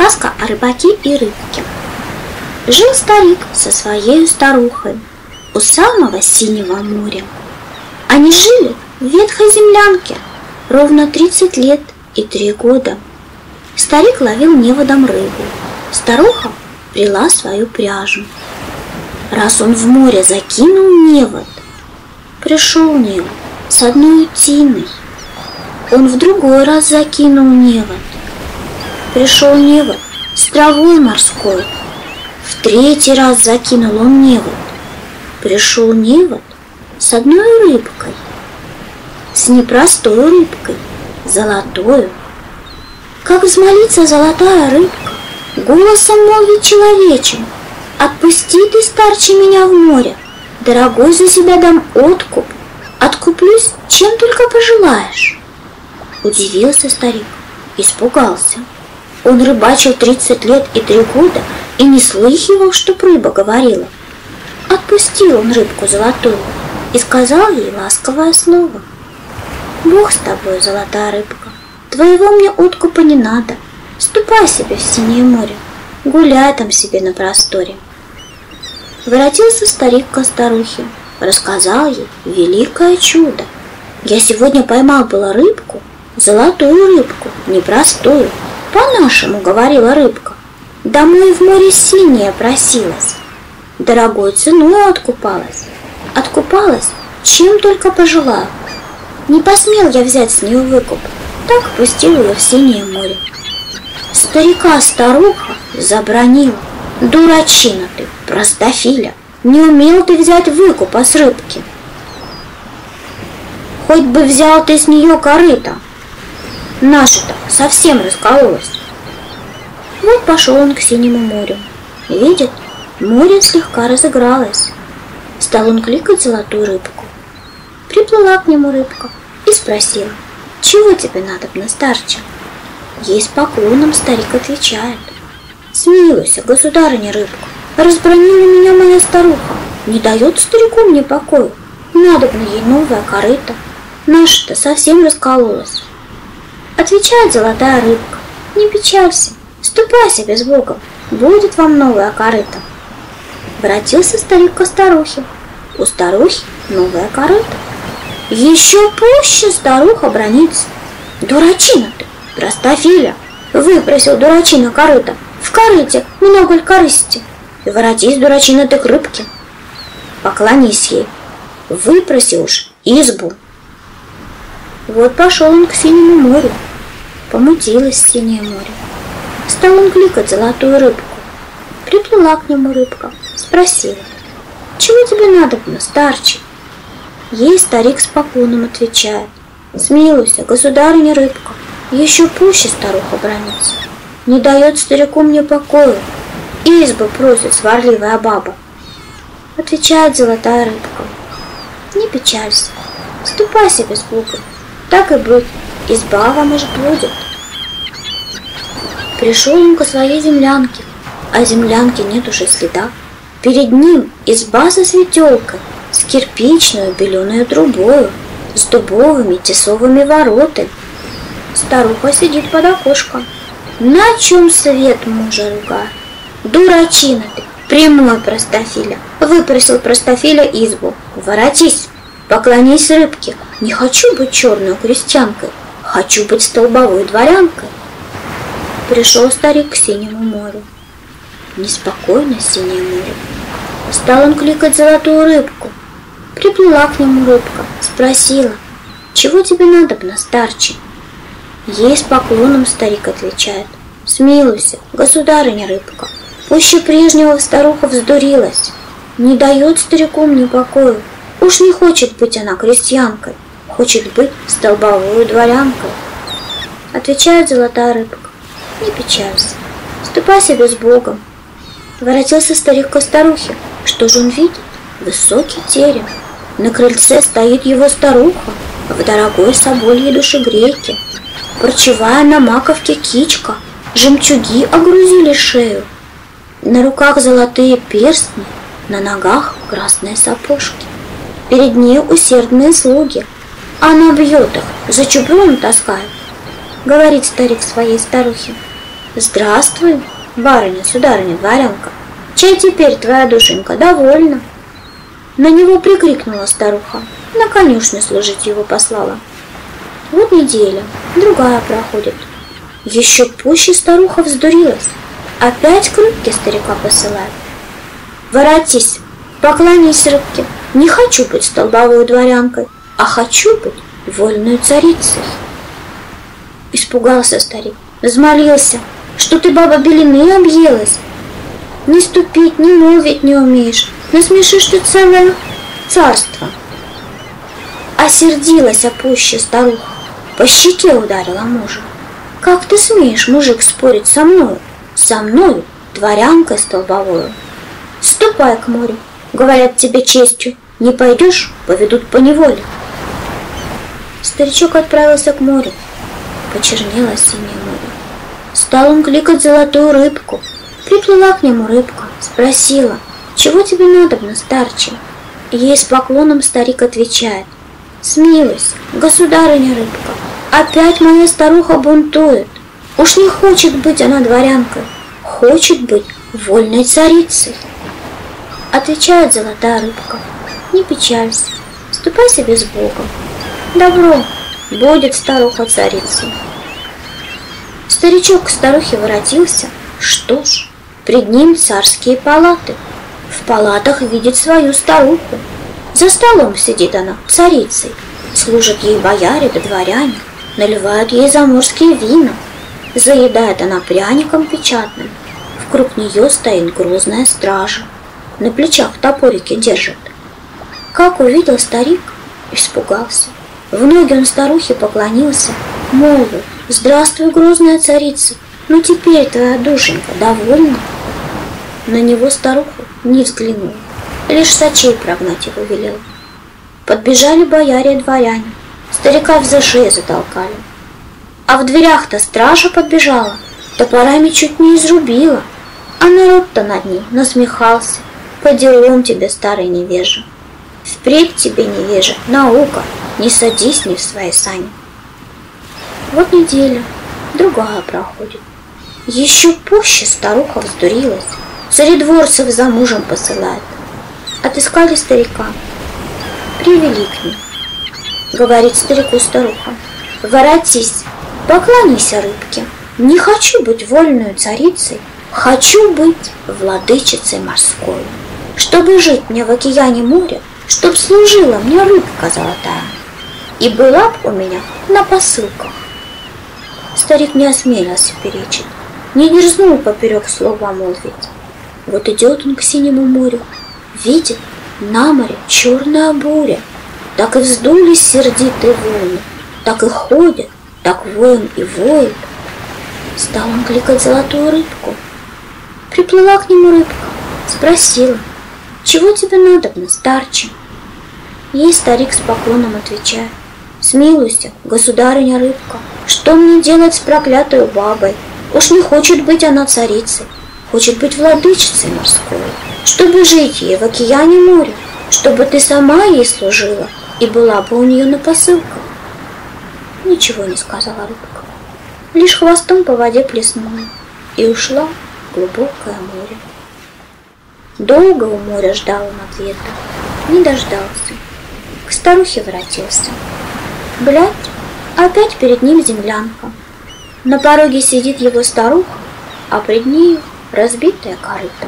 Сказка о рыбаке и рыбке. Жил старик со своей старухой у самого синего моря. Они жили в ветхой землянке ровно 30 лет и 3 года. Старик ловил неводом рыбу, старуха прила свою пряжу. Раз он в море закинул невод, пришел невод с одной утиной. Он в другой раз закинул невод, пришел невод с травой морской. В 3-й раз закинул он невод, пришел невод с одной рыбкой, с непростой рыбкой, золотою. Как взмолится золотая рыбка, голосом молвит человечем: «Отпусти ты, старче, меня в море, дорогой, за себя дам откуп, откуплюсь, чем только пожелаешь». Удивился старик, испугался. Он рыбачил 30 лет и 3 года и не слыхивал, чтоб рыба говорила. Отпустил он рыбку золотую и сказал ей ласковое слово: «Бог с тобой, золотая рыбка, твоего мне откупа не надо, ступай себе в синее море, гуляй там себе на просторе». Воротился старик ко старухе, рассказал ей великое чудо. «Я сегодня поймал было рыбку, золотую рыбку, непростую, по-нашему говорила рыбка, домой в море синее просилась, дорогой ценой откупалась, чем только пожелала. Не посмел я взять с нее выкуп, так пустил ее в синее море». Старика старуха забранила: «Дурачина ты, простофиля, не умел ты взять выкупа с рыбки. Хоть бы взял ты с нее корыто, наша-то совсем раскололась». Вот пошел он к синему морю. Видит, море слегка разыгралось. Стал он кликать золотую рыбку. Приплыла к нему рыбка и спросила: «Чего тебе надобно, старче?» Ей с поклоном старик отвечает: «Смилуйся, государыня рыбка, разбранила меня моя старуха, не дает старику мне покою, надобно ей новая корыто, наша-то совсем раскололась». Отвечает золотая рыбка: «Не печалься, ступай себе с Богом, будет вам новая корыто». Воротился старик ко старухе, у старухи новая корыто. Еще пуще старуха бранится: «Дурачина ты, простофиля, выпросил дурачина корыто, в корыте много ль корысти, и воротись, дурачина, ты к рыбке, поклонись ей, выпроси уж избу». Вот пошел он к синему морю, помутилось синее море. Стал он кликать золотую рыбку. Приплыла к нему рыбка, спросила: «Чего тебе надобно, старче?» Ей старик с поклоном отвечает: «Смилуйся, государыня рыбка, еще пуще старуха бранится, не дает старику мне покою, избу просит сварливая баба». Отвечает золотая рыбка: «Не печалься, ступай себе с Богом, так и быть, изба вам уж будет». Пришел он ко своей землянке, а землянки нет уже следа. Перед ним изба со светелкой, с кирпичную беленую трубою, с дубовыми тесовыми воротами. Старуха сидит под окошком, на чем свет мужа ругает: «Дурачина ты, прямой простофиля, выпросил простофиля избу, воротись, поклонись рыбке, не хочу быть черной крестьянкой, хочу быть столбовой дворянкой». Пришел старик к синему морю. Неспокойно синее море. Стал он кликать золотую рыбку. Приплыла к нему рыбка, спросила: «Чего тебе надобно, старче?» Ей с поклоном старик отвечает: «Смилуйся, государыня рыбка, пуще прежнего старуха вздурилась, не дает старику мне покою, уж не хочет быть она крестьянкой, хочет быть столбовой дворянкой». Отвечает золотая рыбка: «Не печалься, ступай себе с Богом». Воротился старик ко старухе. Что же он видит? Высокий терем. На крыльце стоит его старуха в дорогой собольей душегрейке. Парчевая на маковке кичка, жемчуги огрузили шею. На руках золотые перстни, на ногах красные сапожки. Перед ней усердные слуги. Она бьет их, за чубром таскает. Говорит старик своей старухе: Здравствуй, барыня, сударыня, дворянка. Чай теперь твоя душенька довольна? На него прикрикнула старуха, на конюшню служить его послала. Вот неделя, другая проходит. Еще пуще старуха вздурилась, опять к рыбке старика посылает. Воротись, поклонись рыбке, не хочу быть столбовой дворянкой, а хочу быть вольной царицей. Испугался старик, взмолился, что ты, баба, белины объелась. Ни ступить, ни молвить не умеешь, насмешишь ты целое царство. Осердилась пуще старуха, по щеке ударила мужа. Как ты смеешь, мужик, спорить со мною, дворянкой столбовою? Ступай к морю, говорят тебе честью, не пойдешь, поведут по неволе. Старичок отправился к морю, почернело синее море. Стал он кликать золотую рыбку. Приплыла к нему рыбка, спросила, чего тебе надобно, старче? Ей с поклоном старик отвечает, смилуйся, государыня рыбка, опять моя старуха бунтует. Уж не хочет быть она дворянкой, хочет быть вольной царицей. Отвечает золотая рыбка, не печалься, ступай себе с Богом. Добро, будет старуха царицей. Старичок к старухе воротился, что ж, пред ним царские палаты. В палатах видит свою старуху. За столом сидит она, царицей. Служат ей бояре да дворяне, наливают ей заморские вина. Заедает она пряником печатным. Вкруг нее стоит грозная стража. На плечах топорики держит. Как увидел старик, испугался. В ноги он старухе поклонился, молвил, здравствуй, грозная царица, ну теперь твоя душенька довольна? На него старуха не взглянула, лишь с очей прогнать его велел. Подбежали бояре и дворяне, старика за шею затолкали. А в дверях-то стража подбежала, топорами чуть не изрубила, а народ-то над ним насмехался. По делам тебе, старый невежа. Впредь тебе, невежа, наука, не садись не в свои сани. Вот неделя, другая проходит. Еще пуще старуха вздурилась, царедворцев за мужем посылает. Отыскали старика, привели к ним. Говорит старику старуха, воротись, поклонись рыбке. Не хочу быть вольной царицей, хочу быть владычицей морской. Чтобы жить мне в океане моря, чтоб служила мне рыбка золотая, и была б у меня на посылках. Старик не осмелился перечить, не дерзнул поперек слова молвить. Вот идет он к синему морю, видит, на море черная буря. Так и вздулись сердитые волны, так и ходят, так воем и воют. Стал он кликать золотую рыбку. Приплыла к нему рыбка, спросила, чего тебе надобно, старче? Ей старик с поклоном отвечает, смилуйся, государыня рыбка, что мне делать с проклятой бабой? Уж не хочет быть она царицей, хочет быть владычицей морской, чтобы жить ей в океане моря, чтобы ты сама ей служила и была бы у нее на посылках. Ничего не сказала рыбка, лишь хвостом по воде плеснула и ушла в глубокое море. Долго у моря ждал он ответа, не дождался. К старухе воротился. Глядь, опять перед ним землянка. На пороге сидит его старуха, а пред нею разбитая корыто.